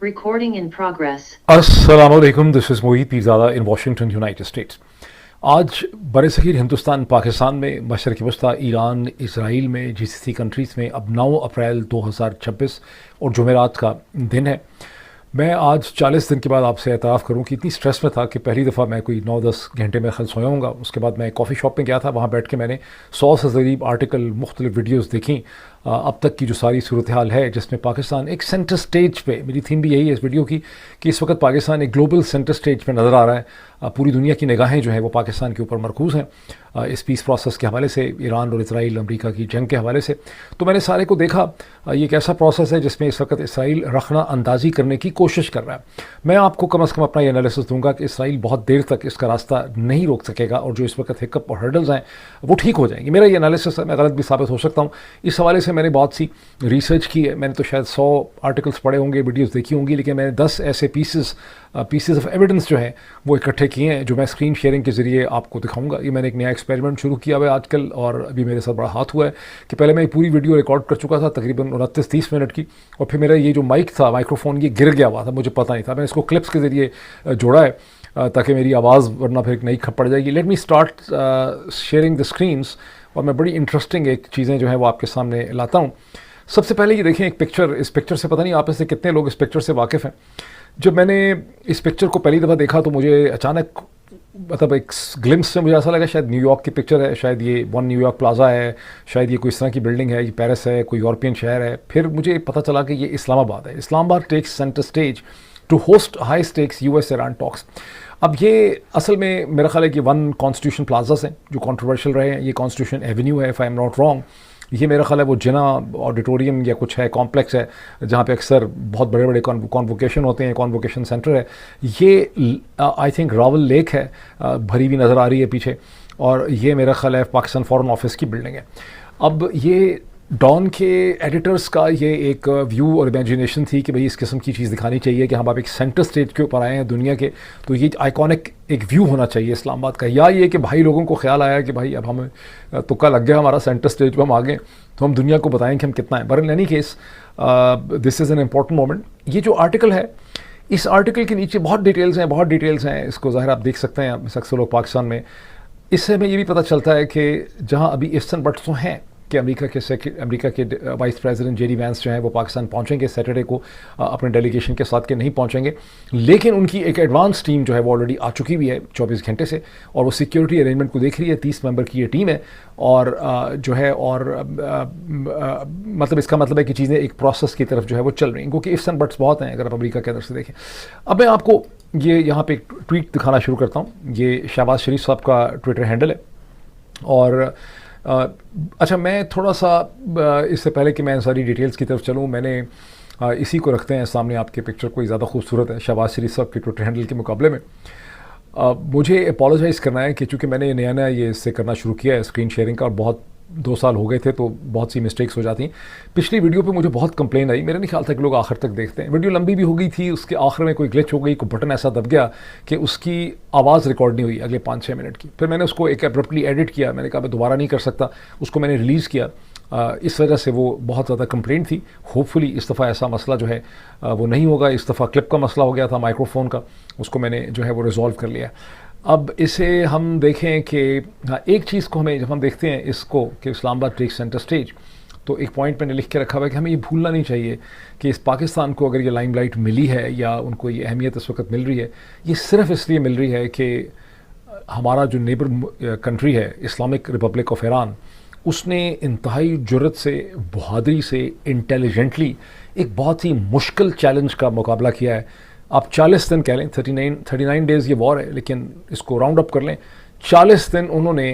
Recording in progress. अस्सलामुअलैकुम, this is Moid Pirzada in Washington United states. आज बरसग़ीर हिंदुस्तान पाकिस्तान में मशरक़ वस्ता ईरान इसराइल में जीसीसी कंट्रीज़ में अब 9 अप्रैल 2026 और जुमेरात का दिन है। मैं आज 40 दिन के बाद आपसे एतराफ़ करूं कि इतनी स्ट्रेस में था कि पहली दफ़ा मैं कोई 9-10 घंटे में खल सोया हूँगा। उसके बाद मैं कॉफ़ी शॉप में गया था, वहाँ बैठ के मैंने 100 से ज़रीब आर्टिकल मुख्तलिफ़ वीडियोज़ देखी। अब तक की जो सारी सूरत हाल है जिसमें पाकिस्तान एक सेंटर स्टेज पे, मेरी थीम भी यही है इस वीडियो की कि इस वक्त पाकिस्तान एक ग्लोबल सेंटर स्टेज पे नज़र आ रहा है। पूरी दुनिया की निगाहें जो हैं वो पाकिस्तान के ऊपर मरकूज़ हैं इस पीस प्रोसेस के हवाले से, ईरान और इसराइल अमरीका की जंग के हवाले से। तो मैंने सारे को देखा, ये एक ऐसा प्रोसेस है जिसमें इस वक्त इसराइल रखना अंदाज़ी करने की कोशिश कर रहा है। मैं आपको कम अज़ कम अपना ये एनालिसिस दूंगा कि इसराइल बहुत देर तक इसका रास्ता नहीं रोक सकेगा और जो इस वक्त हिकअप और हर्डल्स हैं वो ठीक हो जाएंगे। मेरा ये एनालिसिस है, मैं गलत भी साबित हो सकता हूँ। इस हवाले से मैंने बहुत सी रिसर्च की है, मैंने तो शायद 100 आर्टिकल्स पढ़े होंगे, वीडियोस देखी होंगी, लेकिन मैंने 10 ऐसे पीसेस ऑफ एविडेंस जो हैं वो इकट्ठे किए हैं जो मैं स्क्रीन शेयरिंग के ज़रिए आपको दिखाऊंगा। ये मैंने एक नया एक्सपेरिमेंट शुरू किया हुआ है आजकल और अभी मेरे साथ बड़ा हाथ हुआ है कि पहले मैं पूरी वीडियो रिकॉर्ड कर चुका था तकरीबन 29-30 मिनट की, और फिर मेरा ये जो माइक था, माइक्रोफोन, ये गिर गया हुआ था, मुझे पता नहीं था। मैंने इसको क्लिप्स के ज़रिए जोड़ा है ताकि मेरी आवाज़ वरना फिर एक नई खप पड़ जाएगी। Let me start sharing the screens और मैं बड़ी इंटरेस्टिंग एक चीज़ें जो हैं वो आपके सामने लाता हूँ। सबसे पहले ये देखें एक पिक्चर। इस पिक्चर से पता नहीं आप में से कितने लोग इस पिक्चर से वाकिफ़ हैं। जब मैंने इस पिक्चर को पहली दफ़ा देखा तो मुझे अचानक मतलब एक ग्लिम्स से मुझे ऐसा लगा शायद न्यूयॉर्क की पिक्चर है, शायद ये वन न्यूयॉर्क प्लाजा है, शायद ये कोई इस तरह की बिल्डिंग है, ये पेरिस है, कोई यूरोपियन शहर है। फिर मुझे पता चला कि ये इस्लामाबाद है। Islamabad takes centre stage to host high stakes US Iran talks. अब ये असल में मेरा ख्याल है कि वन कॉन्स्टिट्यूशन प्लाजास हैं जो कंट्रोवर्शियल रहे हैं। ये कॉन्स्टिट्यूशन एवेन्यू है, if I am not wrong. ये मेरा ख्याल है वो जिना ऑडिटोरियम या कुछ है, कॉम्प्लेक्स है जहाँ पे अक्सर बहुत बड़े बड़े कॉन्वोकेशन होते हैं, कॉन्वोकेशन सेंटर है। ये आई थिंक रावल लेक है, भरी हुई नज़र आ रही है पीछे, और ये मेरा ख्याल है पाकिस्तान फॉरेन ऑफिस की बिल्डिंग है। अब ये डॉन के एडिटर्स का ये एक व्यू और इमेजिनेशन थी कि भाई इस किस्म की चीज़ दिखानी चाहिए कि हम आप एक सेंटर स्टेज के ऊपर आए हैं दुनिया के, तो ये आइकॉनिक एक व्यू होना चाहिए इस्लामाबाद का। या ये कि भाई लोगों को ख्याल आया कि भाई अब हमें तुक्का लग गया हमारा, सेंटर स्टेज पर हम आ गए तो हम दुनिया को बताएं कि हम कितना है। But in any case this is an important moment. ये जो आर्टिकल है, इस आर्टिकल के नीचे बहुत डिटेल्स हैं। इसको ज़ाहिर आप देख सकते हैं अक्सर लोग पाकिस्तान में। इससे हमें ये भी पता चलता है कि जहाँ अभी ईस्टर्न बट्स तो हैं कि अमेरिका के वाइस प्रेसिडेंट जेडी वैंस जो हैं वो पाकिस्तान पहुंचेंगे सैटरडे को अपने डेलीगेशन के साथ, के नहीं पहुंचेंगे, लेकिन उनकी एक एडवांस टीम जो है वो ऑलरेडी आ चुकी हुई है 24 घंटे से, और वो सिक्योरिटी अरेंजमेंट को देख रही है। 30 मेंबर की ये टीम है और जो है और मतलब इसका मतलब है कि चीज़ें एक प्रोसेस की तरफ जो है वो चल रही हैं, क्योंकि इफ्स एंड बट्स बहुत हैं अगर आप अमेरिका के अंदर से देखें। अब मैं आपको ये यहाँ पे एक ट्वीट दिखाना शुरू करता हूँ। ये शहबाज शरीफ साहब का ट्विटर हैंडल है। और अच्छा, मैं थोड़ा सा इससे पहले कि मैं सारी डिटेल्स की तरफ चलूँ, मैंने इसी को रखते हैं सामने आपके पिक्चर, कोई ज़्यादा खूबसूरत है शहबाज शरीफ साहब के ट्विटर हैंडल के मुकाबले में। मुझे अपोलोजाइज़ करना है कि चूँकि मैंने नया ये इससे करना शुरू किया है स्क्रीन शेयरिंग का, और बहुत 2 साल हो गए थे तो बहुत सी मिस्टेक्स हो जाती हैं। पिछली वीडियो पे मुझे बहुत कंप्लेन आई, मेरा नहीं ख्याल था कि लोग आखिर तक देखते हैं। वीडियो लंबी भी हो गई थी, उसके आखिर में कोई ग्लिच हो गई, कोई बटन ऐसा दब गया कि उसकी आवाज़ रिकॉर्ड नहीं हुई अगले 5-6 मिनट की। फिर मैंने उसको एक एब्रप्टली एडिट किया, मैंने कहा मैं दोबारा नहीं कर सकता, उसको मैंने रिलीज़ किया। इस वजह से वो बहुत ज़्यादा कंप्लेंट थी। होपफुली इस दफ़ा ऐसा मसला जो है वो नहीं होगा। इस दफ़ा क्लिप का मसला हो गया था माइक्रोफोन का, उसको मैंने जो है वो रिजॉल्व कर लिया। अब इसे हम देखें कि एक चीज़ को हमें जब हम देखते हैं इसको कि इस्लामाबाद टेक्स सेंटर स्टेज, तो एक पॉइंट मैंने लिख के रखा हुआ है कि हमें ये भूलना नहीं चाहिए कि इस पाकिस्तान को अगर ये लाइमलाइट मिली है या उनको ये अहमियत इस वक्त मिल रही है, ये सिर्फ़ इसलिए मिल रही है कि हमारा जो नेबर कंट्री है इस्लामिक रिपब्लिक ऑफ ईरान, उसने इंतहाई जुर्रत से, बहादुरी से, इंटेलिजेंटली एक बहुत ही मुश्किल चैलेंज का मुकाबला किया है। आप 40 दिन कह लें, 39 डेज़ ये वॉर है, लेकिन इसको राउंड अप कर लें, 40 दिन उन्होंने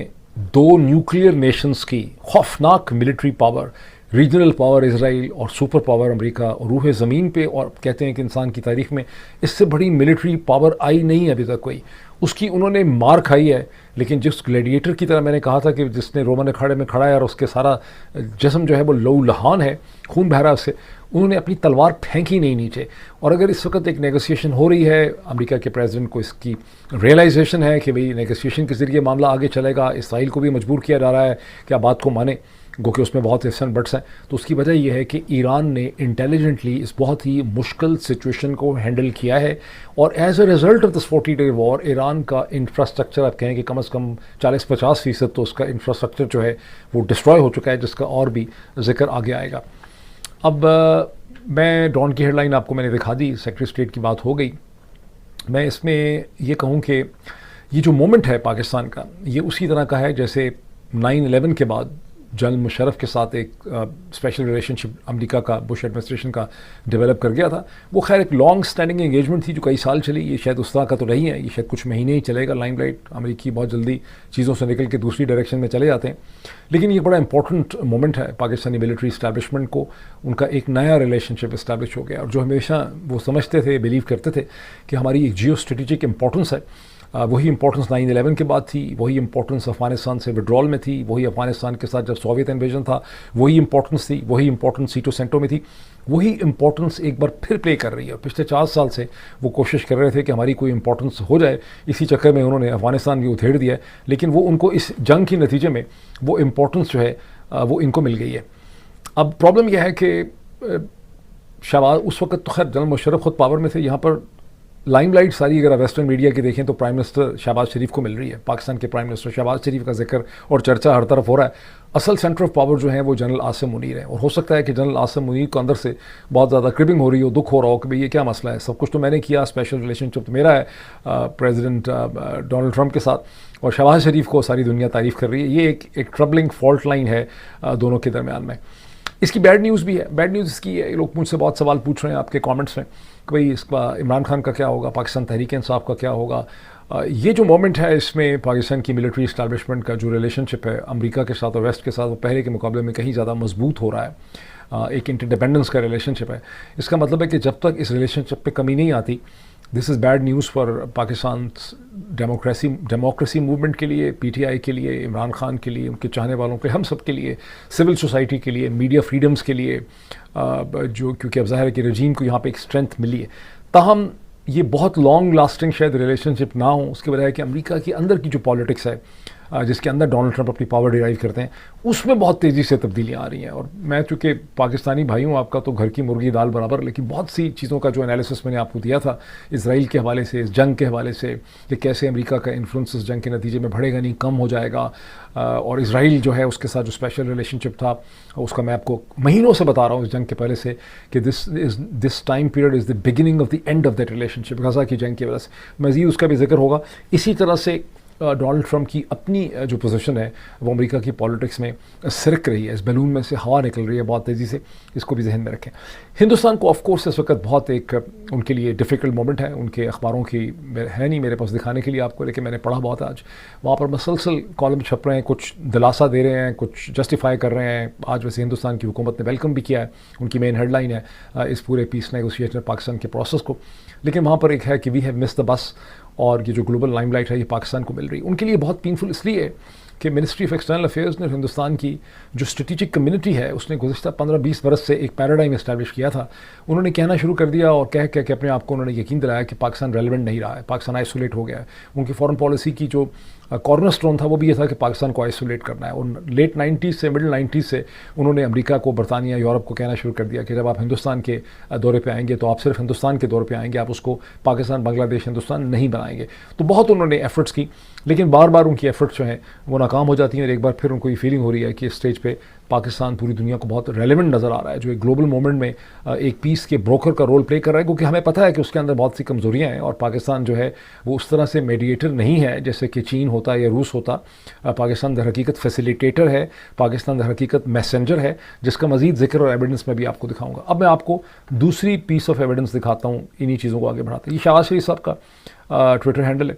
2 न्यूक्लियर नेशंस की खौफनाक military power, regional power Israel और सुपर पावर अमेरिका, और रूह ज़मीन पे, और कहते हैं कि इंसान की तारीख में इससे बड़ी मिलिट्री पावर आई नहीं अभी तक कोई, उसकी उन्होंने मार खाई है। लेकिन जिस ग्लैडिएटर की तरह मैंने कहा था कि जिसने रोमन अखाड़े में खड़ा है और उसके सारा जिस्म जो है वो लहू लहान है, खून बह रहा है उससे, उन्होंने अपनी तलवार फेंकी नहीं नीचे। और अगर इस वक्त एक नेगोशिएशन हो रही है, अमेरिका के प्रेसिडेंट को इसकी रियलाइजेशन है कि भाई नेगोशिएशन के ज़रिए मामला आगे चलेगा, इसराइल को भी मजबूर किया जा रहा है कि आप बात को माने, गो कि उसमें बहुत इफ्स एंड बट्स हैं। तो उसकी वजह यह है कि ईरान ने इंटेलिजेंटली इस बहुत ही मुश्किल सिचुएशन को हैंडल किया है, और as a result of this 40-day war Iran का इंफ्रास्ट्रक्चर, आप कहें कि कम से कम 40-50% तो उसका इंफ्रास्ट्रक्चर जो है वो डिस्ट्रॉय हो चुका है, जिसका और भी जिक्र आगे आएगा। अब मैं डॉन की हेडलाइन आपको मैंने दिखा दी, सेक्रेटरी स्टेट की बात हो गई। मैं इसमें ये कहूँ कि ये जो मोमेंट है पाकिस्तान का, ये उसी तरह का है जैसे 9/11 के बाद जनरल मुशर्रफ के साथ एक स्पेशल रिलेशनशिप अमेरिका का बुश एडमिनिस्ट्रेशन का डेवलप कर गया था। वो खैर एक लॉन्ग स्टैंडिंग एंगेजमेंट थी जो कई साल चली। ये शायद उस तरह का तो नहीं है, ये शायद कुछ महीने ही चलेगा। लाइमलाइट अमेरिकी बहुत जल्दी चीज़ों से निकल के दूसरी डायरेक्शन में चले जाते हैं, लेकिन ये बड़ा इंपॉर्टेंट मोमेंट है पाकिस्तानी मिलिट्री इस्टेब्लिशमेंट को। उनका एक नया रिलेशनशिप इस्टेब्लिश हो गया, और जो हमेशा वो समझते थे, बिलीव करते थे कि हमारी एक जियो स्ट्रेटेजिक इंपॉर्टेंस है, वही इंपॉर्टेंस 9/11 के बाद थी, वही इंपॉर्टेंस अफगानिस्तान से विड्रॉल में थी, वही अफगानिस्तान के साथ जब सोवियत इन्वेजन था वही इंपॉर्टेंस थी, वही इंपॉर्टेंस सीटो सेंटो में थी, वही इंपॉर्टेंस एक बार फिर प्ले कर रही है। पिछले 4 साल से वो कोशिश कर रहे थे कि हमारी कोई इंपॉर्टेंस हो जाए, इसी चक्कर में उन्होंने अफगानिस्तान भी उधेड़ दिया है, लेकिन वो उनको इस जंग के नतीजे में वो इंपॉर्टेंस जो है वो इनको मिल गई है। अब प्रॉब्लम यह है कि शहबाज उस वक्त तो खैर जनरल मुशर्रफ खुद पावर में थे, यहाँ पर लाइमलाइट सारी अगर वेस्टर्न मीडिया की देखें तो प्राइम मिनिस्टर शहबाज शरीफ को मिल रही है। पाकिस्तान के प्राइम मिनिस्टर शहबाज शरीफ का जिक्र और चर्चा हर तरफ हो रहा है। असल सेंटर ऑफ पावर जो है वो जनरल आसिम मुनीर है, और हो सकता है कि जनरल आसिम मुनीर को अंदर से बहुत ज़्यादा क्रिबिंग हो रही हो, दुख हो रहा हो कि भाई ये क्या मसला है, सब कुछ तो मैंने किया, स्पेशल रिलेशनशिप तो मेरा है प्रेसिडेंट डोनाल्ड ट्रंप के साथ, और शहबाज शरीफ को सारी दुनिया तारीफ़ कर रही है। ये एक ट्रबलिंग फॉल्ट लाइन है दोनों के दरमियान में। इसकी बैड न्यूज़ भी है। बैड न्यूज़ इसकी है, लोग मुझसे बहुत सवाल पूछ रहे हैं आपके कमेंट्स में कि भाई इसका इमरान खान का क्या होगा, पाकिस्तान तहरीक इंसाफ का क्या होगा। ये जो मोमेंट है इसमें पाकिस्तान की मिलिट्री इस्टेब्लिशमेंट का जो रिलेशनशिप है अमेरिका के साथ और वेस्ट के साथ, वो पहले के मुकाबले में कहीं ज़्यादा मजबूत हो रहा है। एक इंटरडिपेंडेंस का रिलेशनशिप है। इसका मतलब है कि जब तक इस रिलेशनशिप पे कमी नहीं आती, this is bad news for Pakistan democracy movement के लिए, PTI के लिए, इमरान खान के लिए, उनके चाहने वालों के, हम सब के लिए, सिविल सोसाइटी के लिए, मीडिया फ्रीडम्स के लिए, जो क्योंकि अब ज़ाहिर है कि रजीम को यहाँ पे एक स्ट्रेंथ मिली है। ताहम ये बहुत लॉन्ग लास्टिंग शायद रिलेशनशिप ना हो, उसकी वजह है कि अमेरिका के अंदर की जो पॉलिटिक्स है, जिसके अंदर डोनाल्ड ट्रंप अपनी पावर डिराइव करते हैं, उसमें बहुत तेज़ी से तब्दीलियाँ आ रही हैं। और मैं चूँकि पाकिस्तानी भाई हूँ, आपका तो घर की मुर्गी दाल बराबर, लेकिन बहुत सी चीज़ों का जो एनालिसिस मैंने आपको दिया था इसराइल के हवाले से, इस जंग के हवाले से, कि कैसे अमेरिका का इन्फ्लुएंस इस जंग के नतीजे में बढ़ेगा नहीं, कम हो जाएगा, और इसराइल जो है उसके साथ जो स्पेशल रिलेशनशिप था उसका मैं आपको महीनों से बता रहा हूँ इस जंग के पहले से, कि this time period is the beginning of the end of that relationship. Gaza की जंग की वजह से मज़ीद उसका भी जिक्र होगा। इसी तरह से डोनाल्ड ट्रंप की अपनी जो पोजीशन है वो अमेरिका की पॉलिटिक्स में सिरक रही है, इस बैलून में से हवा निकल रही है बहुत तेज़ी से, इसको भी जहन में रखें। हिंदुस्तान को ऑफ कोर्स इस वक्त बहुत एक उनके लिए डिफ़िकल्ट मोमेंट है। उनके अखबारों की है नहीं मेरे पास दिखाने के लिए आपको, लेकिन मैंने पढ़ा बहुत आज, वहाँ पर मसलसल कॉलम छप रहे हैं, कुछ दिलासा दे रहे हैं, कुछ जस्टिफाई कर रहे हैं। आज वैसे हिंदुस्तान की हुकूमत ने वेलकम भी किया है, उनकी मेन हेडलाइन है इस पूरे पीस नेगोशिएशन पाकिस्तान के प्रोसेस को, लेकिन वहाँ पर एक है कि we have missed the bus, और ये जो ग्लोबल लाइमलाइट है ये पाकिस्तान को मिल रही है। उनके लिए बहुत पेनफुल इसलिए है कि मिनिस्ट्री ऑफ एक्सटर्नल अफेयर्स ने हिंदुस्तान की जो स्ट्रेटेजिक कम्युनिटी है उसने गुज़श्ता 15-20 बरस से एक पैराडाइम इस्टेब्लिश किया था। उन्होंने कहना शुरू कर दिया और कह के अपने आप को उन्होंने यकीन दिलाया कि पाकिस्तान रेलिवेंट नहीं रहा है, पाकिस्तान आइसोलेट हो गया है। उनकी फॉरेन पॉलिसी की जो कॉर्नर स्टोन था वो भी ये था कि पाकिस्तान को आइसोलेट करना है। और लेट 90s से मिडिल 90s से उन्होंने अमेरिका को, बरतानिया, यूरोप को कहना शुरू कर दिया कि जब आप हिंदुस्तान के दौरे पे आएंगे तो आप सिर्फ हिंदुस्तान के दौरे पे आएंगे, आप उसको पाकिस्तान, बांग्लादेश, हिंदुस्तान नहीं बनाएंगे। तो बहुत उन्होंने एफर्ट्स की, लेकिन बार बार उनकी एफर्ट्स जो हैं वो नाकाम हो जाती हैं। और एक बार फिर उनको ये फीलिंग हो रही है कि इस स्टेज पे पाकिस्तान पूरी दुनिया को बहुत रेलेवेंट नज़र आ रहा है, जो एक ग्लोबल मूवमेंट में एक पीस के ब्रोकर का रोल प्ले कर रहा है, क्योंकि हमें पता है कि उसके अंदर बहुत सी कमज़ोरियाँ हैं और पाकिस्तान जो है वो उस तरह से मीडिएटर नहीं है जैसे कि चीन होता या रूस होता। पाकिस्तान दर हकीकत फैसिलिटेटर है, पाकिस्तान दर हकीकत मैसेंजर है, जिसका मज़ीद जिक्र और एविडेंस मैं भी आपको दिखाऊंगा। अब मैं आपको दूसरी पीस ऑफ एविडेंस दिखाता हूँ इन्हीं चीज़ों को आगे बढ़ाते। ये शहबाज शरीफ साहब का ट्विटर हैंडल है।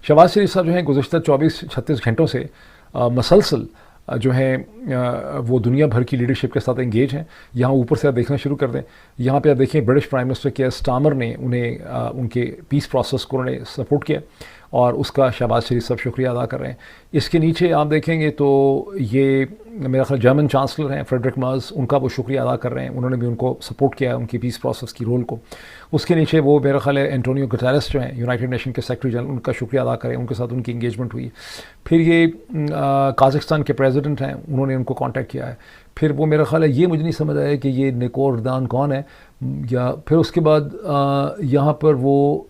शहबाज शरीफ साहब जो हैं गुज़श्ता 24-36 घंटों से मसलसल जो है वो दुनिया भर की लीडरशिप के साथ एंगेज हैं। यहाँ ऊपर से आप देखना शुरू कर दें, यहाँ पे आप देखें British prime minister care Starmer ने उन्हें उनके पीस प्रोसेस को उन्होंने सपोर्ट किया और उसका शहबाज शरीफ साहब शुक्रिया अदा कर रहे हैं। इसके नीचे आप देखेंगे तो ये मेरा ख्याल जर्मन चांसलर हैं फ्रेडरिक मर्ज, उनका वो शुक्रिया अदा कर रहे हैं, उन्होंने भी उनको सपोर्ट किया है उनकी पीस प्रोसेस की रोल को। उसके नीचे वो मेरा ख्याल है एंटोनियो गुटेरेस जो हैं यूनाइटेड नेशन के सेक्रेटरी जनरल, उनका शुक्रिया अदा करें, उनके साथ उनकी इंगेजमेंट हुई। फिर ये काज़ाकिस्तान के प्रेसिडेंट हैं, उन्होंने उनको कांटेक्ट किया है। फिर वो मेरा ख्याल है, ये मुझे नहीं समझ आया कि ये निकोर रदान कौन है। या फिर उसके बाद यहाँ पर वो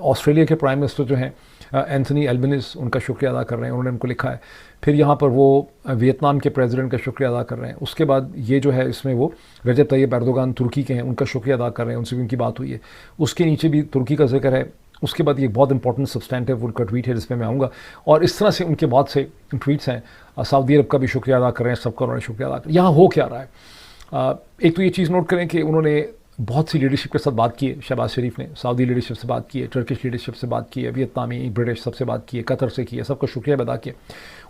ऑस्ट्रेलिया के प्राइम मिनिस्टर जो हैं एंथनी एल्बनीज़, उनका शुक्रिया अदा कर रहे हैं, उन्होंने उनको लिखा है। फिर यहाँ पर वो वियतनाम के प्रेसिडेंट का शुक्रिया अदा कर रहे हैं। उसके बाद ये जो है इसमें वो रजब तैयब एर्दोगान तुर्की के हैं, उनका शुक्रिया अदा कर रहे हैं, उनसे भी उनकी बात हुई है। उसके नीचे भी तुर्की का जिक्र है। उसके बाद ये बहुत इंपॉर्टेंट सब्सटेंटिव उनका ट्वीट है जिसमें मैं आऊँगा, और इस तरह से उनके बाद से ट्वीट्स हैं। सऊदी अरब का भी शुक्रिया अदा कर रहे हैं, सबका उन्होंने शुक्रिया अदा कर। यहाँ हो क्या रहा है, एक तो ये चीज़ नोट करें कि उन्होंने बहुत सी लीडरशिप के साथ बात की है। शहबाज शरीफ ने सऊदी लीडरशिप से बात की है, टर्किश लीडरशिप से बात की है, वियतनामी, ब्रिटिश सबसे बात की है, कतर से की है, सबका शुक्रिया अदा किया।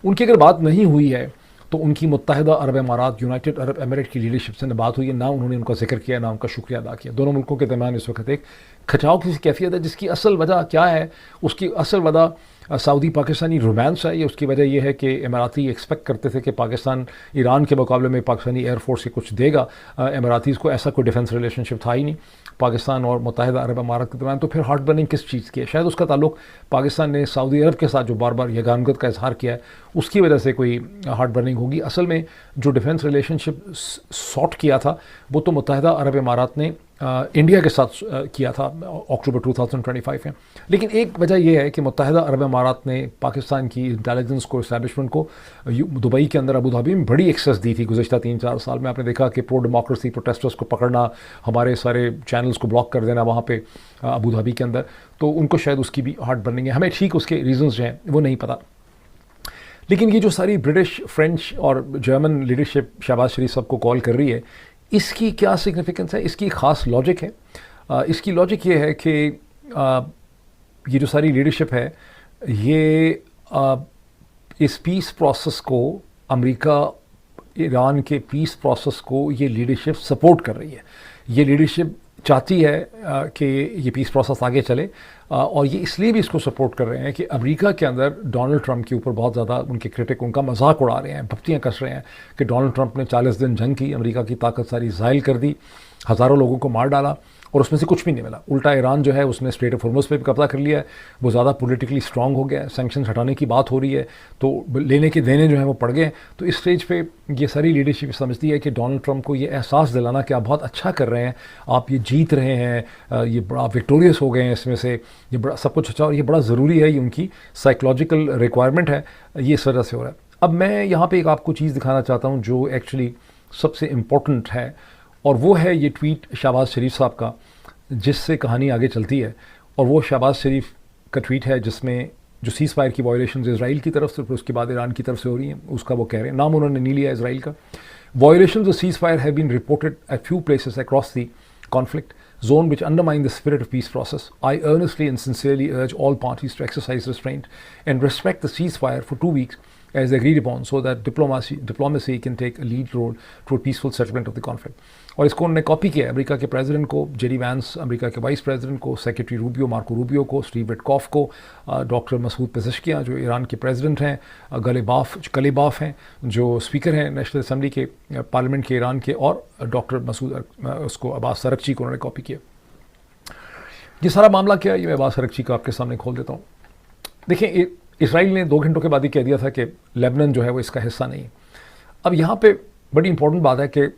उनकी अगर बात नहीं हुई है तो उनकी मुत्तहिदा अरब अमारात, यूनाइटेड अरब एमिरेट की लीडरशिप से न बात हुई है, ना उन्होंने उनका जिक्र किया, ना उनका शुक्रिया अदा किया। दोनों मुल्कों के दरमियान इस वक्त एक खचाव की कैफियत है, जिसकी असल वजह क्या है? उसकी असल वजह सऊदी पाकिस्तानी रोमांस है। ये उसकी वजह यह है कि इमराती एक्सपेक्ट करते थे कि पाकिस्तान ईरान के मुकाबले में पाकिस्तानी एयरफोर्स से कुछ देगा। इमरातीज़ को ऐसा कोई डिफेंस रिलेशनशिप था ही नहीं पाकिस्तान और मुत्तहिदा अरब अमारात के दरमियान। तो फिर हार्ट बर्निंग किस चीज़ की है? शायद उसका ताल्लुक पाकिस्तान ने सऊदी अरब के साथ जो बार बार यगानगत का इजहार किया है उसकी वजह से कोई हार्ट बर्निंग होगी। असल में जो डिफेंस रिलेशनशिप सॉर्ट किया था वो तो मुत्तहिदा अरब अमारात ने इंडिया के साथ किया था अक्टूबर 2025 में। लेकिन एक वजह यह है कि मुत्तहिदा अरब अमारात ने पाकिस्तान की इंटेलिजेंस को, इस्टेब्लिशमेंट को दुबई के अंदर, अबू धाबी में बड़ी एक्सेस दी थी गुज़श्ता 3-4 साल में। आपने देखा कि प्रो डेमोक्रेसी प्रोटेस्टर्स को पकड़ना, हमारे सारे चैनल्स को ब्लॉक कर देना वहाँ पे अबू धाबी के अंदर, तो उनको शायद उसकी भी हार्ट बर्निंग है। हमें ठीक उसके रीजंस जो हैं वो नहीं पता। लेकिन ये जो सारी ब्रिटिश, फ्रेंच और जर्मन लीडरशिप शहबाज शरीफ साहब को कॉल कर रही है, इसकी क्या सिग्निफिकेंस है? इसकी ख़ास लॉजिक है। इसकी लॉजिक ये है कि ये जो सारी लीडरशिप है ये इस पीस प्रोसेस को, अमेरिका ईरान के पीस प्रोसेस को ये लीडरशिप सपोर्ट कर रही है। ये लीडरशिप चाहती है कि ये पीस प्रोसेस आगे चले, और ये इसलिए भी इसको सपोर्ट कर रहे हैं कि अमेरिका के अंदर डोनाल्ड ट्रंप के ऊपर बहुत ज़्यादा उनके क्रिटिक उनका मजाक उड़ा रहे हैं, भपतियाँ कस रहे हैं कि डोनाल्ड ट्रंप ने 40 दिन जंग की, अमेरिका की ताकत सारी ज़ायल कर दी, हज़ारों लोगों को मार डाला और उसमें से कुछ भी नहीं मिला। उल्टा ईरान जो है उसने स्ट्रेट ऑफ हॉर्मुज़ पे भी कब्जा कर लिया है, वो ज़्यादा पॉलिटिकली स्ट्रांग हो गया है, सैंक्शंस हटाने की बात हो रही है, तो लेने के देने जो है वो पड़ गए। तो इस स्टेज पे ये सारी लीडरशिप समझती है कि डोनाल्ड ट्रंप को ये एहसास दिलाना कि आप बहुत अच्छा कर रहे हैं, आप ये जीत रहे हैं, ये बड़ा विक्टोरियस हो गए हैं इसमें से, ये बड़ा सब कुछ अच्छा और ये बड़ा ज़रूरी है, ये उनकी साइकोलॉजिकल रिक्वायरमेंट है, ये इस वजह से हो रहा है। अब मैं यहाँ पर एक आपको चीज़ दिखाना चाहता हूँ जो एक्चुअली सबसे इम्पोर्टेंट है, और वो है ये ट्वीट शहबाज शरीफ साहब का, जिससे कहानी आगे चलती है। और वो शहबाज शरीफ का ट्वीट है जिसमें जो सीज़ फायर की वायलेशन इसराइल की तरफ से, फिर उसके बाद ईरान की तरफ से हो रही हैं, उसका वो कह रहे हैं, नाम उन्होंने नहीं लिया इसराइल का। Violations of ceasefire have been reported at few places across the conflict zone which undermine the spirit of peace process. I earnestly and sincerely urge all parties to exercise restraint and respect the ceasefire for 2 weeks as agreed upon, so that diplomacy can take a lead role toward peaceful settlement of the conflict. और इसको उन्होंने copy किया है America के president को, JD Vance America के vice president को, secretary Rubio Marco Rubio को, स्टीव विटकॉफ को, डॉक्टर मसूद पेज़ेश्कियां जो ईरान के प्रेसिडेंट हैं, कलेबाफ हैं जो स्पीकर हैं नेशनल असम्बली के पार्लियामेंट के ईरान के, और डॉक्टर मसूद उसको अब्बास अरगची को उन्होंने कॉपी किया। ये सारा मामला क्या है ये मैं अब्बास अरगची का आपके सामने खोल देता हूँ। देखिए, इसराइल ने 2 घंटों के बाद ही कह दिया था कि लेबनान जो है वो इसका हिस्सा नहीं। अब यहाँ पे बड़ी इंपॉर्टेंट बात है कि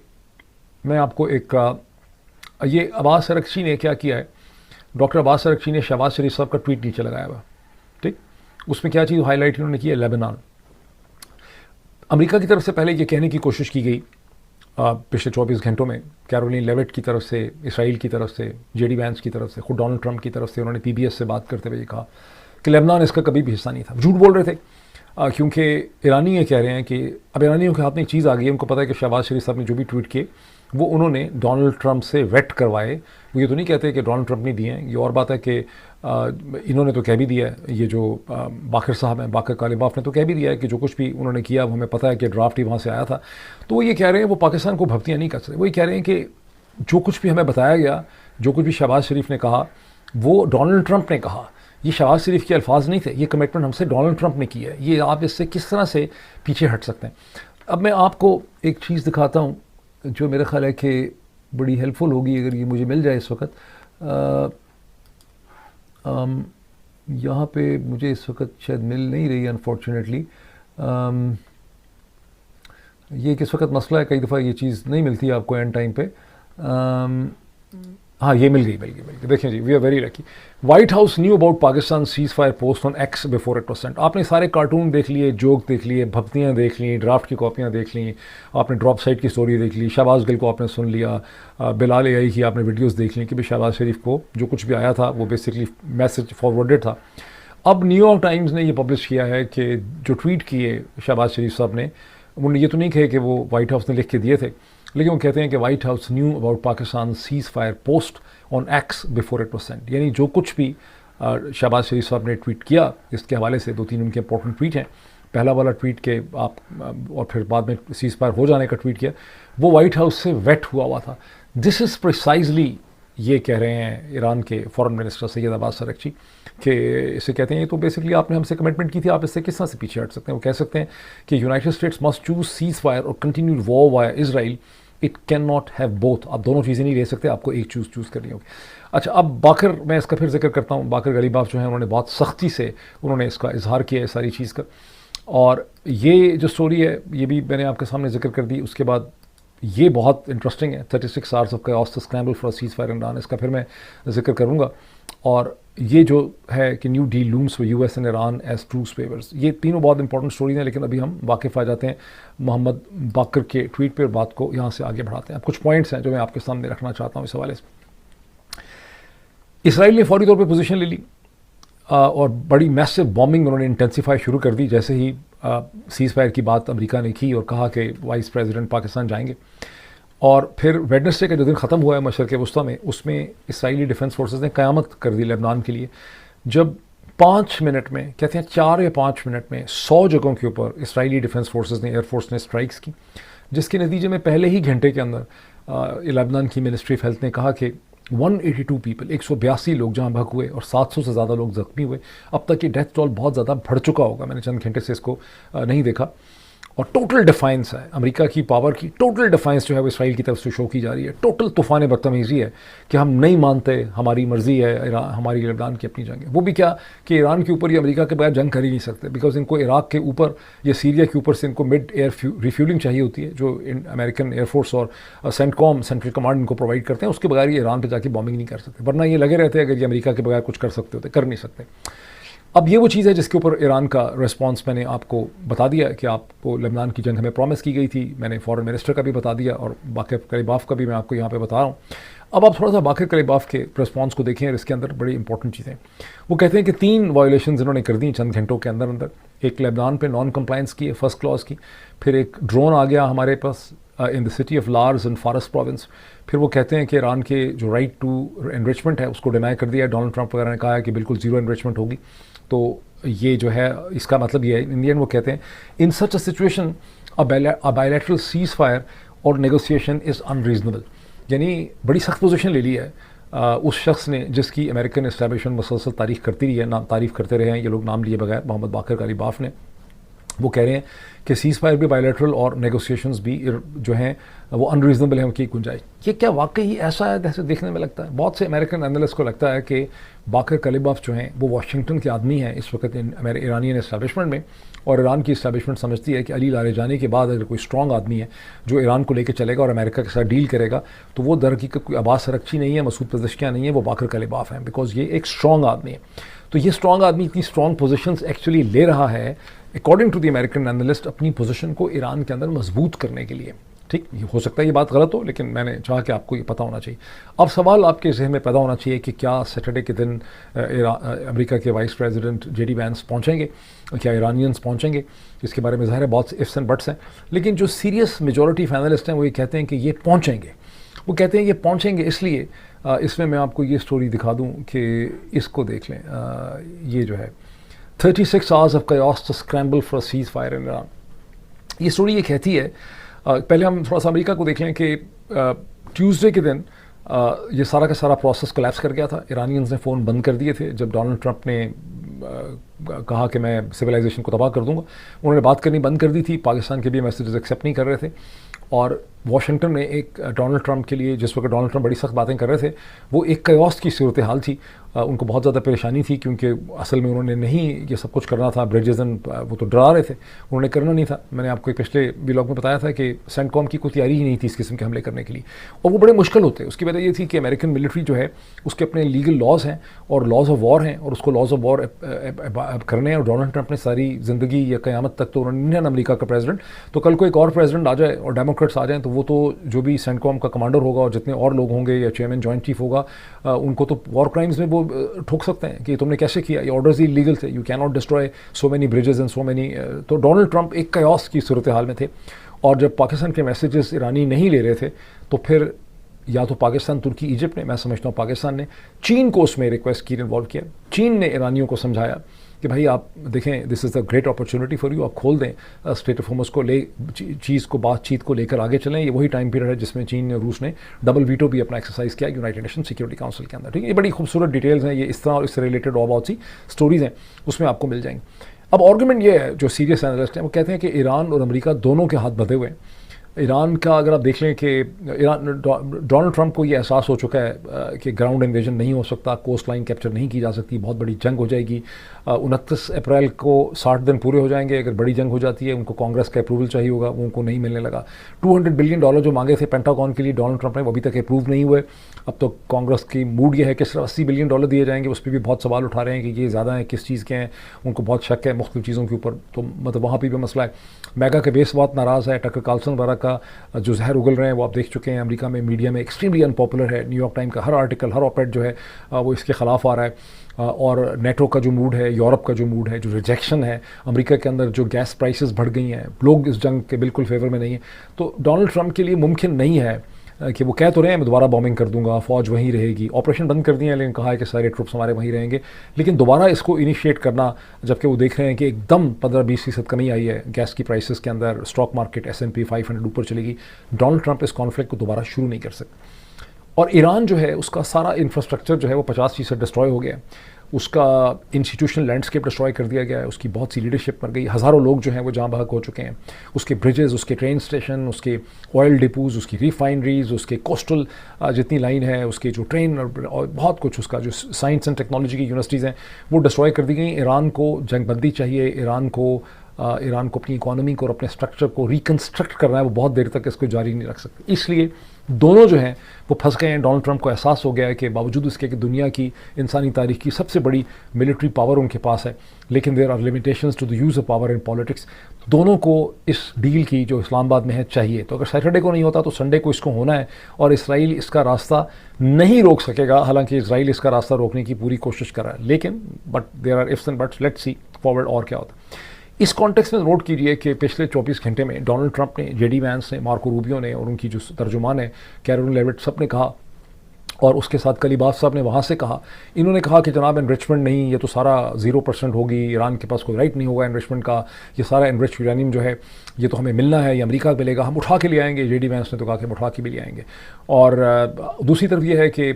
मैं आपको एक ये अब्बास अरगची ने क्या किया है, डॉक्टर अब्बास अरगची ने शहबाज शरीफ साहब का ट्वीट नीचे लगाया हुआ, ठीक। उसमें क्या चीज़ हाईलाइट इन्होंने की है, लेबनान। अमेरिका की तरफ से पहले ये कहने की कोशिश की गई पिछले 24 घंटों में, कैरोलिन लेविट की तरफ से, इसराइल की तरफ से, जेडी वैंस की तरफ से, खुद डोनाल्ड ट्रंप की तरफ से, उन्होंने PBS से बात करते हुए कहा कि लेबनान इसका कभी भी हिस्सा नहीं था। झूठ बोल रहे थे, क्योंकि ईरानी ये कह रहे हैं कि अब ईरानियों के हाथ में एक चीज़ आ गई है, उनको पता है कि शहबाज शरीफ साहब ने जो भी ट्वीट किए वो उन्होंने डोनाल्ड ट्रंप से वेट करवाए। वो ये तो नहीं कहते कि डोनाल्ड ट्रंप ने दिए हैं, ये और बात है कि इन्होंने तो कह भी दिया है, ये जो बाकर साहब हैं, बाकर कालिबाफ ने तो कह भी दिया है कि जो कुछ भी उन्होंने किया वो हमें पता है कि ड्राफ्ट ही वहाँ से आया था। तो वो ये कह रहे हैं, वो पाकिस्तान को भक्तियाँ नहीं कर सकते, वो ये कह रहे हैं कि जो कुछ भी हमें बताया गया, जो कुछ भी शहबाज शरीफ ने कहा वो डोनाल्ड ट्रंप ने कहा, ये शहबाज शरीफ के अल्फाज नहीं थे, ये कमिटमेंट हमसे डोनाल्ड ट्रंप ने की है। ये आप इससे किस तरह से पीछे हट सकते हैं? अब मैं आपको एक चीज़ दिखाता हूँ जो मेरा ख्याल है कि बड़ी हेल्पफुल होगी अगर ये मुझे मिल जाए इस वक्त। यहाँ पे मुझे इस वक्त शायद मिल नहीं रही अनफॉर्चुनेटली। ये किस वक्त मसला है, कई दफ़ा ये चीज़ नहीं मिलती आपको एंड टाइम पे। हाँ, ये मिल गई। देखें जी, we are very lucky. White House knew about Pakistan ceasefire post on X before it was sent. आपने सारे कार्टून देख लिए, जोक देख लिए, भक्तियाँ देख ली, ड्राफ्ट की कॉपियाँ देख ली, आपने ड्रॉप साइट की स्टोरी देख ली, शहबाज गिल को आपने सुन लिया, बिलाल एआई की आपने वीडियोस देख ली कि भाई शहबाज शरीफ को जो कुछ भी आया था वो बेसिकली मैसेज फॉरवर्डेड था। अब न्यूयॉर्क टाइम्स ने ये पब्लिश किया है कि जो ट्वीट किए शहबाज शरीफ साहब ने, उन्होंने ये तो नहीं कहे कि वो वाइट हाउस ने लिख के दिए थे, लेकिन वो कहते हैं कि white house knew about Pakistan ceasefire post on X before it was Saint. यानी जो कुछ भी शहबाज शरीफ साहब ने ट्वीट किया, इसके हवाले से 2-3 उनके इंपॉर्टेंट ट्वीट हैं। पहला वाला ट्वीट के आप और फिर बाद में सीज फायर हो जाने का ट्वीट किया, वो वाइट हाउस से वेट हुआ था। दिस इज़ प्रिसाइजली, ये कह रहे हैं ईरान के फॉरेन मिनिस्टर सैयद अब्बास अरगची, कि इसे कहते हैं ये तो बेसिकली आपने हमसे कमिटमेंट की थी, आप इससे किस तरह से पीछे हट सकते हैं। वो कह सकते हैं कि United States must choose ceasefire और continued war via Israel, it can not have both. आप दोनों चीज़ें नहीं ले सकते, आपको एक चूज़ करनी होगी। अच्छा, अब बाकर, मैं इसका फिर जिक्र करता हूँ। बाकर गलीबाफ जो है, उन्होंने बहुत सख्ती से उन्होंने इसका इजहार किया है सारी चीज़ का, और ये जो स्टोरी है ये भी मैंने आपके सामने जिक्र कर दी। उसके बाद ये बहुत इंटरेस्टिंग है, 36 hours of chaos to scramble for a ceasefire in Iran, इसका फिर मैं जिक्र करूँगा। और ये जो है कि new deal looms for US and Iran as truce favours, ये तीनों बहुत इंपॉर्टेंट स्टोरी हैं। लेकिन अभी हम वाकिफ़ आ जाते हैं मोहम्मद बाकर के ट्वीट पर, बात को यहाँ से आगे बढ़ाते हैं। अब कुछ पॉइंट्स हैं जो मैं आपके सामने रखना चाहता हूँ इस हवाले से। इसराइल ने फौरी तौर पर पोजीशन ले ली और बड़ी मैसिव बॉम्बिंग उन्होंने इंटेंसीफाई शुरू कर दी जैसे ही सीज़ फायर की बात अमेरिका ने की और कहा कि वाइस प्रेसिडेंट पाकिस्तान जाएंगे। और फिर वेडनेसडे का जो दिन ख़त्म हुआ है मशरक़ वस्ता में, उसमें इसराइली डिफेंस फोर्सेस ने क़यामत कर दी लेबनान के लिए, जब 5 मिनट में, कहते हैं 4 या 5 मिनट में 100 जगहों के ऊपर इसराइली डिफेंस फोर्सेस ने, एयरफोर्स ने स्ट्राइक्स की, जिसके नतीजे में पहले ही घंटे के अंदर लेबनान की मिनिस्ट्री ऑफ हेल्थ ने कहा कि 182 पीपल, 182 लोग जहाँ भग हुए और 700 से ज़्यादा लोग ज़ख्मी हुए। अब तक ये डेथ टोल बहुत ज़्यादा बढ़ चुका होगा, मैंने चंद घंटे से इसको नहीं देखा। और टोटल डिफाइंस है अमेरिका की पावर की, टोटल डिफाइंस जो है वो इसराइल की तरफ से शो की जा रही है। टोटल तूफ़ान बदतमीज़ी है कि हम नहीं मानते, हमारी मर्ज़ी है, हमारी लेबनान की अपनी जंग है। वो भी क्या कि ईरान के ऊपर ये अमेरिका के बगैर जंग कर ही नहीं सकते, बिकॉज इनको इराक़ के ऊपर या सीरिया के ऊपर से इनको मिड एयर रिफ्यूलिंग चाहिए होती है, जो अमेरिकन एयरफोर्स और सेंटकॉम, सेंट्रल कमांड, इनको प्रोवाइड करते हैं। उसके बगैर ये ईरान पर जाके बॉम्बिंग नहीं कर सकते, वरना ये लगे रहते हैं अगर ये अमेरिका के बगैर कुछ कर सकते होते, कर नहीं सकते। अब ये वो चीज़ है जिसके ऊपर ईरान का रिस्पांस मैंने आपको बता दिया कि आपको लेबनान की जंग हमें प्रॉमिस की गई थी। मैंने फॉरेन मिनिस्टर का भी बता दिया और बाकर कलीबाफ का भी मैं आपको यहाँ पे बता रहा हूँ। अब आप थोड़ा सा बाकर कलीबाफ के रिस्पांस को देखें और इसके अंदर बड़ी इंपॉर्टेंट चीज़ें। वो कहते हैं कि 3 वायलेशन इन्होंने कर दी चंद घंटों के अंदर अंदर। एक लेबनान पे नॉन कंप्लाइंस की है फर्स्ट क्लॉज की, फिर एक ड्रोन आ गया हमारे पास in the city of Lars in Fars province. फिर वो कहते हैं कि ईरान के जो राइट टू एनरिचमेंट है उसको डिनाई कर दिया। डोनाल्ड ट्रंप वगैरह ने कहा है कि बिल्कुल ज़ीरो एनरिचमेंट होगी। तो ये जो है इसका मतलब ये है, इंडियन वो कहते हैं in such a situation a bilateral ceasefire और नेगोशिएशन इज़ अनरीजनेबल। यानी बड़ी सख्त पोजीशन ले ली है उस शख्स ने जिसकी अमेरिकन एस्टैब्लिशमेंट मुसलसल तारीफ़ करती रही है, नाम तारीफ़ करते रहे हैं ये लोग नाम लिए बगैर, मोहम्मद बाकर कलीबाफ ने। वो कह रहे हैं कि सीज़ फायर भी बायलैटरल और नेगोशिएशंस भी जो हैं वो अनरीजनेबल हैं, उनकी गुंजाइश। ये क्या वाकई ऐसा है जैसे देखने में लगता है? बहुत से अमेरिकन एनालिस्ट को लगता है कि बाकर कलीबाफ जो हैं वो वाशिंगटन के आदमी हैं इस वक्त ईरानियन एस्टैब्लिशमेंट में, और ईरान की एस्टैब्लिशमेंट समझती है कि अली लारेजानी के बाद अगर कोई स्ट्रॉन्ग आदमी है जो ईरान को लेकर चलेगा और अमेरिका के साथ डील करेगा, तो वो दर हकीकत कोई अब्बास अरगची नहीं है, मसूद पेज़ेश्कियान नहीं है, वो बाकर कलीबाफ हैं, बिकॉज ये एक स्ट्रॉन्ग आदमी है। तो ये स्ट्रॉन्ग आदमी इतनी स्ट्रॉन्ग पोजीशंस एक्चुअली ले रहा है according to the American analyst अपनी पोजीशन को ईरान के अंदर मजबूत करने के लिए। ठीक, हो सकता है ये बात गलत हो, लेकिन मैंने चाहा कि आपको ये पता होना चाहिए। अब सवाल आपके जहन में पैदा होना चाहिए कि क्या सैटरडे के दिन अमेरिका के वाइस प्रेसिडेंट जेडी वैंस पहुंचेंगे, क्या ईरानियंस पहुंचेंगे? इसके बारे में ज़ाहिर है बहुत से इफ्स एंड बट्स हैं, लेकिन जो सीरियस मेजॉरिटी ऑफ एनालिस्ट हैं वो ये कहते हैं कि ये पहुंचेंगे। वो कहते हैं ये पहुंचेंगे इसलिए, इसमें मैं आपको ये स्टोरी दिखा दूँ कि इसको देख लें। ये जो है 36 hours of chaos to scramble for a ceasefire in Iran। ये स्टोरी ये कहती है, पहले हम थोड़ा सा अमेरिका को देख लें कि ट्यूसडे के दिन ये सारा का सारा प्रोसेस कोलैप्स कर गया था। ईरानियंस ने फ़ोन बंद कर दिए थे जब डोनाल्ड ट्रंप ने कहा कि मैं सिविलाइजेशन को तबाह कर दूंगा। उन्होंने बात करनी बंद कर दी थी, पाकिस्तान के भी मैसेजेस एक्सेप्ट नहीं कर रहे थे। और वाशिंगटन ने एक डोनाल्ड ट्रंप के लिए, जिस वक्त डोनाल्ड ट्रंप बड़ी सख्त बातें कर रहे थे, वो एक कयास की सूरत हाल थी। उनको बहुत ज़्यादा परेशानी थी क्योंकि असल में उन्होंने नहीं ये सब कुछ करना था। ब्रिजेस एंड वो तो डरा रहे थे, उन्होंने करना नहीं था। मैंने आपको पिछले व्लॉग में बताया था कि सेंटकॉम की कोई तैयारी ही नहीं थी इस किस्म के हमले करने के लिए, और वो बड़े मुश्किल होते हैं। उसकी वजह ये थी कि अमेरिकन मिलिट्री जो है उसके अपने लीगल लॉज हैं और लॉज ऑफ वॉर हैं, और उसको लॉज ऑफ वॉर करने हैं। और डोनाल्ड ट्रंप ने सारी ज़िंदगी या क़यामत तक तो उन्होंने अमेरिका का प्रेसिडेंट, तो कल को एक और प्रेसिडेंट आ जाए और डेमोक्रेट्स आ जाएँ तो वो तो जो भी सेंटकॉम का कमांडर होगा और जितने और लोग होंगे या चेयरमैन जॉइंट चीफ होगा, उनको तो वॉर क्राइम्स में वो ठोक सकते हैं कि तुमने कैसे किया, ये ऑर्डर्स ही लीगल थे, you can not destroy so many bridges and so many. तो डोनाल्ड ट्रंप एक कयास की सूरत हाल में थे, और जब पाकिस्तान के मैसेजेस ईरानी नहीं ले रहे थे तो फिर या तो पाकिस्तान, तुर्की, इजिप्ट ने, मैं समझता हूँ पाकिस्तान ने चीन को उसमें रिक्वेस्ट की, इन्वॉल्व किया। चीन ने ईरानियों को समझाया कि भाई आप देखें, this is the great opportunity for you, आप खोल दें स्ट्रेट ऑफ होर्मुज़ को, चीज़ को, बातचीत को लेकर आगे चलें। ये वही टाइम पीरियड है जिसमें चीन और रूस ने डबल वीटो भी अपना एक्सरसाइज किया यूनाइटेड नेशन सिक्योरिटी काउंसिल के अंदर। ठीक है, ये बड़ी खूबसूरत डिटेल्स हैं, ये इस तरह और इससे रिलेटेड और बहुत सी स्टोरीज़ हैं, उसमें आपको मिल जाएंगी। अब आर्गूमेंट ये है, जो सीरियस एनालिस्ट हैं वो कहते हैं कि ईरान और अमेरिका दोनों के हाथ बंधे हुए हैं। ईरान का अगर आप देख लें कि डोनाल्ड ट्रंप को ये एहसास हो चुका है कि ग्राउंड इन्वेजन नहीं हो सकता, कोस्ट लाइन कैप्चर नहीं की जा सकती, बहुत बड़ी जंग हो जाएगी। 29 अप्रैल को 60 दिन पूरे हो जाएंगे। अगर बड़ी जंग हो जाती है, उनको कांग्रेस का अप्रूवल चाहिए होगा, वो उनको नहीं मिलने लगा। $200 बिलियन जो मांगे थे पेंटागन के लिए डोनाल्ड ट्रंप ने, वो अभी तक अप्रूव नहीं हुए। अब तो कांग्रेस की मूड ये है कि सिर्फ $80 बिलियन दिए जाएंगे। उस पर भी बहुत सवाल उठा रहे हैं कि ये ज़्यादा हैं, किस चीज़ के हैं, उनको बहुत शक है मुख्तलिफ चीज़ों के ऊपर। तो मतलब वहाँ पर भी मसला है। मेगा के बेस बहुत नाराज़ है। टकर कार्लसन वगैरह का जो जहर उगल रहे हैं वो आप देख चुके हैं। अमेरिका में मीडिया में एक्सट्रीमली अनपॉपुलर है। न्यूयॉर्क टाइम का हर आर्टिकल, हर ऑपेड जो है वो इसके ख़िलाफ़ आ रहा है। और नेटो का जो मूड है, यूरोप का जो मूड है, जो रिजेक्शन है, अमेरिका के अंदर जो गैस प्राइसेस बढ़ गई हैं, लोग इस जंग के बिल्कुल फेवर में नहीं है। तो डोनाल्ड ट्रंप के लिए मुमकिन नहीं है कि वो कह तो रहे हैं मैं दोबारा बॉम्बिंग कर दूंगा, फ़ौज वहीं रहेगी, ऑपरेशन बंद कर दिए हैं, लेकिन कहा है कि सारे ट्रुप्स हमारे वहीं रहेंगे। लेकिन दोबारा इसको इनिशिएट करना, जबकि वो देख रहे हैं कि एकदम 15-20% कमी आई है गैस की प्राइसेस के अंदर, स्टॉक मार्केट S&P 500 ऊपर चलेगी, डोनाल्ड ट्रंप इस कॉन्फ्लिक्ट को दोबारा शुरू नहीं कर सकते। और ईरान जो है उसका सारा इंफ्रास्ट्रक्चर जो है वो 50% डिस्ट्रॉय हो गया है। उसका इंस्टीट्यूशनल लैंडस्केप डिस्ट्रॉय कर दिया गया है। उसकी बहुत सी लीडरशिप मर गई। हज़ारों लोग जो हैं वो जहाँ बहक हो चुके हैं। उसके ब्रिजेस, उसके ट्रेन स्टेशन, उसके ऑयल डिपोज़, उसकी रिफाइनरीज, उसके कोस्टल जितनी लाइन है, उसके जो ट्रेन और बहुत कुछ, उसका जो साइंस एंड टेक्नोलॉजी की यूनिवर्सिटीज़ हैं वो डिस्ट्रॉय कर दी गई। ईरान को जंगबंदी चाहिए। ईरान को अपनी इकॉनमी को और अपने स्ट्रक्चर को रिकन्स्ट्रक्ट करना है। वो बहुत देर तक इसको जारी नहीं रख सकते। इसलिए दोनों जो हैं वो फंस गए हैं। डोनाल्ड ट्रंप को एहसास हो गया है कि बावजूद इसके कि दुनिया की इंसानी तारीख की सबसे बड़ी मिलिट्री पावर उनके पास है, लेकिन there are limitations to the use of power in politics. दोनों को इस डील की जो इस्लामाबाद में है चाहिए। तो अगर सैटरडे को नहीं होता तो संडे को इसको होना है, और इसराइल इसका रास्ता नहीं रोक सकेगा। हालांकि इसराइल इसका रास्ता रोकने की पूरी कोशिश कर रहा है, लेकिन but there are ifs and buts. Let's see forward और क्या होता है। इस कॉन्टेक्स्ट में नोट कीजिए कि पिछले 24 घंटे में डोनाल्ड ट्रंप ने, जेडी वैंस ने, मार्को रूबियो ने और उनकी जो तर्जुमान है कैरोलिन लेविट, सब ने कहा, और उसके साथ कलीबाफ साहब ने वहाँ से कहा, इन्होंने कहा कि जनाब एनरिचमेंट नहीं, ये तो सारा 0% होगी, ईरान के पास कोई राइट नहीं होगा एनरिचमेंट का, ये सारा एनरिच यूरेनियम जो है ये तो हमें मिलना है, ये अमेरिका को मिलेगा, हम उठा के ले आएंगे। जेडी वैंस ने तो कहा कि हम उठा के भी ले आएंगे। और दूसरी तरफ ये है कि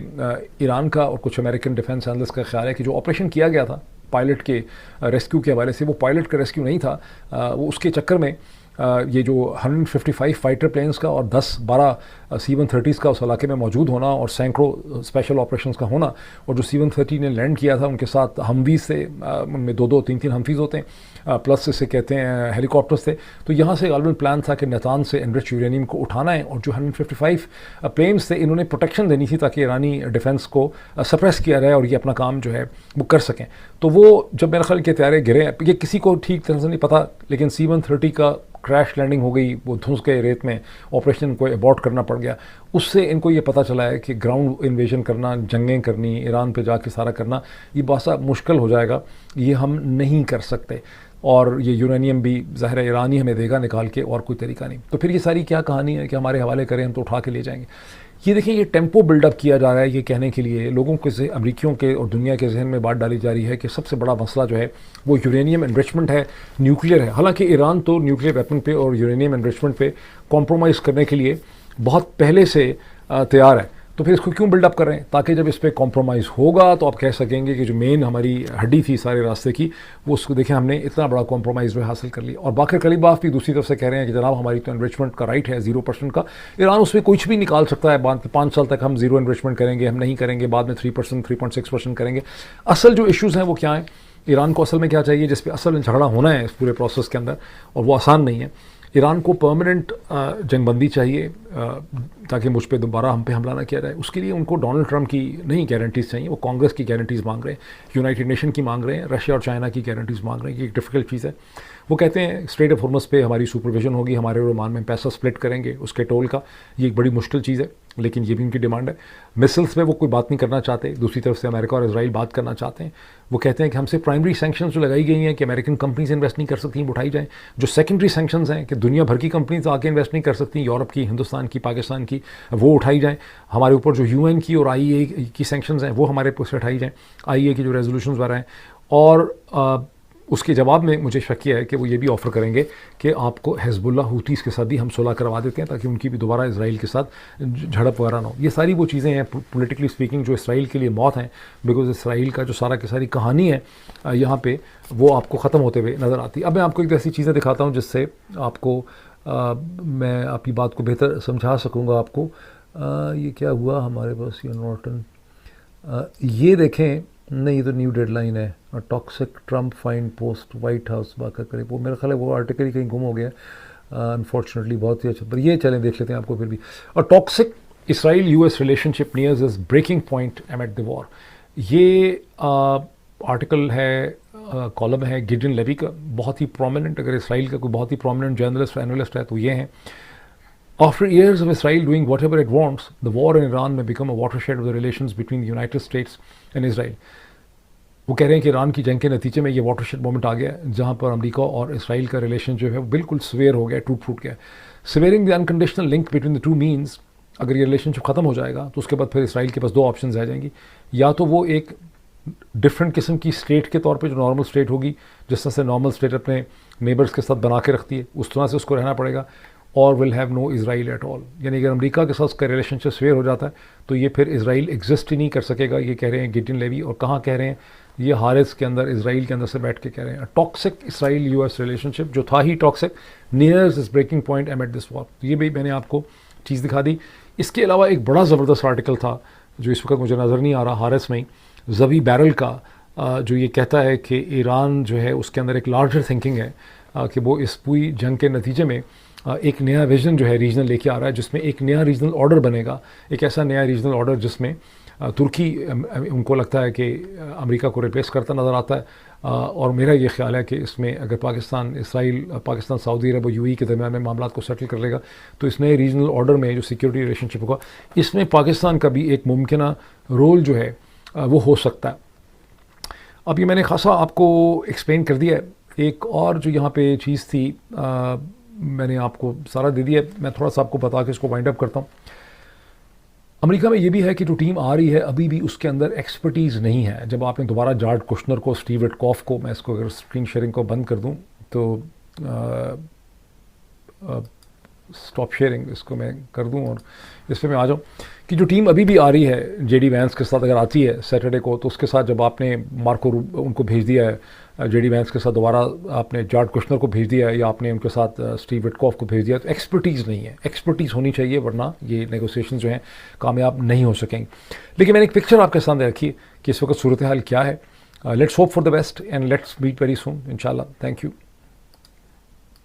ईरान का और कुछ अमेरिकन डिफेंस एनालिस्ट का ख्याल है कि जो ऑपरेशन किया गया था पायलट के रेस्क्यू के हवाले से, वो पायलट का रेस्क्यू नहीं था। वो उसके चक्कर में ये जो 155 फाइटर प्लेन्स का और 10-12 C-130s का उस इलाके में मौजूद होना, और सैकड़ों स्पेशल ऑपरेशंस का होना, और जो C-130 ने लैंड किया था उनके साथ हमवीज़ से, उनमें 2-2, 3-3 हमवीज़ होते हैं, प्लस इसे कहते हैं हेलीकॉप्टर्स थे। तो यहाँ से गालिबन प्लान था कि नातान से एनरिच यूरेनियम को उठाना है, और जो 155 प्लेन्स थे इन्होंने प्रोटेक्शन देनी थी ताकि ईरानी डिफेंस को सप्रेस किया जाए और ये अपना काम जो है वो कर सकें। तो वो जब मेरे ख्याल के तैयारे गिरे, ये किसी को ठीक तरह से नहीं पता, लेकिन C-130 का क्रैश लैंडिंग हो गई, वो धुंस गए रेत में, ऑपरेशन को अबॉर्ट करना पड़ गया। उससे इनको ये पता चला है कि ग्राउंड इन्वेजन करना, जंगें करनी, ईरान पे जाके सारा करना, ये बहुत सा मुश्किल हो जाएगा, ये हम नहीं कर सकते। और ये यूरेनियम भी ज़ाहिर है ईरान ही हमें देगा निकाल के, और कोई तरीका नहीं। तो फिर ये सारी क्या कहानी है कि हमारे हवाले करें, हम तो उठा के ले जाएंगे। ये देखिए, ये टेम्पो बिल्डअप किया जा रहा है ये कहने के लिए, लोगों के, अमरीकियों के और दुनिया के जहन में बात डाली जा रही है कि सबसे बड़ा मसला जो है वो यूरेनियम एनरिचमेंट है, न्यूक्लियर है। हालांकि ईरान तो न्यूक्लियर वेपन पे और यूरेनियम एनरिचमेंट पे कॉम्प्रोमाइज़ करने के लिए बहुत पहले से तैयार है। तो फिर इसको क्यों बिल्डअप कर रहे हैं? ताकि जब इस पर कॉम्प्रोमाइज़ होगा तो आप कह सकेंगे कि जो मेन हमारी हड्डी थी सारे रास्ते की, वो उसको देखें हमने इतना बड़ा कॉम्प्रोमाइज़ जो हासिल कर लिया। और बाकर कलीबाफ भी दूसरी तरफ से कह रहे हैं कि जनाब हमारी तो एनरिचमेंट का राइट है 0% का, ईरान उसमें कुछ भी निकाल सकता है। 5 साल तक हम 0 एनरिचमेंट करेंगे, हम नहीं करेंगे, बाद में 3%, 3.6% करेंगे। असल जो इश्यूज़ हैं वो क्या हैं? ईरान को असल में क्या चाहिए, जिस पे असल में झगड़ा होना है इस पूरे प्रोसेस के अंदर, और वो आसान नहीं है। ईरान को परमानेंट जंगबंदी चाहिए ताकि मुझ पे दोबारा हम पे हमला ना किया जाए। उसके लिए उनको डोनाल्ड ट्रंप की नहीं गारंटीज़ चाहिए, वो कांग्रेस की गारंटीज़ मांग रहे हैं, यूनाइटेड नेशन की मांग रहे हैं, रशिया और चाइना की गारंटीज़ मांग रहे हैं। ये एक डिफ़िकल्ट चीज़ है। वो कहते हैं स्ट्रेट ऑफ हॉर्मज़ पे हमारी सुपरविजन होगी, हमारे ओमान में पैसा स्प्लिट करेंगे उसके टोल का। ये एक बड़ी मुश्किल चीज़ है, लेकिन ये भी उनकी डिमांड है। मिसाइल्स पे वो कोई बात नहीं करना चाहते। दूसरी तरफ से अमेरिका और इजराइल बात करना चाहते हैं। वो कहते हैं कि हमसे प्राइमरी सैंक्शंस जो लगाई गई हैं कि अमेरिकन कंपनीज इन्वेस्ट नहीं कर सकती, उठाई जाएँ। जो सेकेंडरी सैंक्शंस हैं कि दुनिया भर की कंपनीज आके इन्वेस्ट नहीं कर सकती, यूरोप की, हिंदुस्तान की, पाकिस्तान की, वो उठाई जाएँ। हमारे ऊपर जो यूएन की और आईईए की सैंक्शंस हैं वो हमारे ऊपर से उठाई जाएँ, आईईए की जो रेजोल्यूशंस वगैरह हैं। और उसके जवाब में मुझे शक है कि वो ये भी ऑफ़र करेंगे कि आपको हिज़्बुल्लाह हूतीज़ के साथ भी हम सुलह करवा देते हैं ताकि उनकी भी दोबारा इजराइल के साथ झड़प वगैरह ना हो। ये सारी वो चीज़ें हैं पॉलिटिकली स्पीकिंग जो इसराइल के लिए मौत हैं, बिकॉज इसराइल का जो सारा की सारी कहानी है यहाँ पे वो आपको ख़त्म होते हुए नज़र आती है। अब मैं आपको एक ऐसी चीज़ें दिखाता हूँ जिससे आपको मैं आपकी बात को बेहतर समझा सकूँगा आपको। ये क्या हुआ हमारे पास, ये नॉर्टन, ये देखें, नहीं ये तो न्यू डेडलाइन है। Toxic Trump fine post White House बाकर करे, वो मेरा ख्याल है वो आर्टिकल ही कहीं गुम हो गया अनफॉर्चुनेटली। बहुत ही अच्छा, पर ये चलें देख लेते हैं आपको फिर भी। और toxic Israel US relationship nears is breaking point amid the war, ये आर्टिकल है, कॉलम है गिडियन लेवी का, बहुत ही प्रोमिनेंट, अगर इसराइल का कोई बहुत ही प्रोमिनेंट जर्नलिस्ट एनालिस्ट है तो ये हैं। After years of Israel doing whatever it wants, the war in Iran may become a watershed of the relations between the United States and Israel. वो कह रहे हैं कि ईरान की जंग के नतीजे में ये वाटरशेड मोमेंट आ गया जहाँ पर अमेरिका और इसराइल का रिलेशन जो है वो बिल्कुल स्वेयर हो गया, टूट फूट गया। Swearing the unconditional link between the two means, अगर ये रिलेशनशिप ख़त्म हो जाएगा तो उसके बाद फिर इसराइल के पास दो ऑप्शन आ जाएंगी। या तो वो एक डिफरेंट किस्म की स्टेट के तौर पे जो नॉर्मल स्टेट होगी, जिस तरह से नॉर्मल स्टेट अपने नेबर्स के साथ बना के रखती है, उस तरह से उसको रहना पड़ेगा, और will have no Israel at all. यानी अगर अमेरिका के साथ उसका रिलेशनशिप स्वेयर हो जाता है तो ये फिर इसराइल एग्जिस्ट ही नहीं कर सकेगा। ये कह रहे हैं गिडियन लेवी, और कहाँ कह रहे हैं, ये हारिस के अंदर, इसराइल के अंदर से बैठ के कह रहे हैं। टॉक्सिक इसराइल यूएस रिलेशनशिप जो था ही toxic nears this breaking point amid this war. ये भी मैंने आपको चीज़ दिखा दी। इसके अलावा एक बड़ा ज़बरदस्त आर्टिकल था जो इस वक्त मुझे नज़र नहीं आ रहा, हारिस में ज़वी बैरल का, जो ये कहता है कि ईरान जो है उसके अंदर एक लार्जर थिंकिंग है कि वो इस पूरी जंग के नतीजे में एक नया विजन जो है रीजनल लेके आ रहा है, जिसमें एक नया रीजनल ऑर्डर बनेगा। एक ऐसा नया रीजनल ऑर्डर जिसमें तुर्की उनको लगता है कि अमेरिका को रिप्लेस करता नज़र आता है। और मेरा ये ख्याल है कि इसमें अगर पाकिस्तान, इसराइल, पाकिस्तान, सऊदी अरब और यूएई के दरमियान में मामला को सेटल कर लेगा तो इस नए रीजनल ऑर्डर में जो सिक्योरिटी रिलेशनशिप होगा, इसमें पाकिस्तान का भी एक मुमकिन रोल जो है वो हो सकता है। अब ये मैंने खासा आपको एक्सप्लेन कर दिया है। एक और जो यहाँ पे चीज़ थी मैंने आपको सारा दे दिया, मैं थोड़ा सा आपको बता के इसको वाइंड अप करता हूँ। अमेरिका में ये भी है कि जो टीम आ रही है अभी भी उसके अंदर एक्सपर्टीज़ नहीं है। जब आपने दोबारा जार्ड कुशनर को, स्टीव विटकॉफ को, मैं इसको अगर स्क्रीन शेयरिंग को बंद कर दूँ तो स्टॉप शेयरिंग इसको मैं कर दूं और इस पर मैं आ जाऊं कि जो टीम अभी भी आ रही है जेडी वैंस के साथ, अगर आती है सैटरडे को, तो उसके साथ जब आपने मार्को उनको भेज दिया है जेडी वैंस के साथ, दोबारा आपने जॉर्ज कुशनर को भेज दिया है या आपने उनके साथ स्टीव विटकॉफ को भेज दिया, तो एक्सपर्टीज़ नहीं है। एक्सपर्टीज़ होनी चाहिए वरना ये नेगोशिएशन जो हैं कामयाब नहीं हो सकेंगे। लेकिन मैंने एक पिक्चर आपके सामने रखी है कि इस वक्त सूरत हाल क्या है। Let's hope for the best and let's meet very soon इंशाल्लाह। Thank you.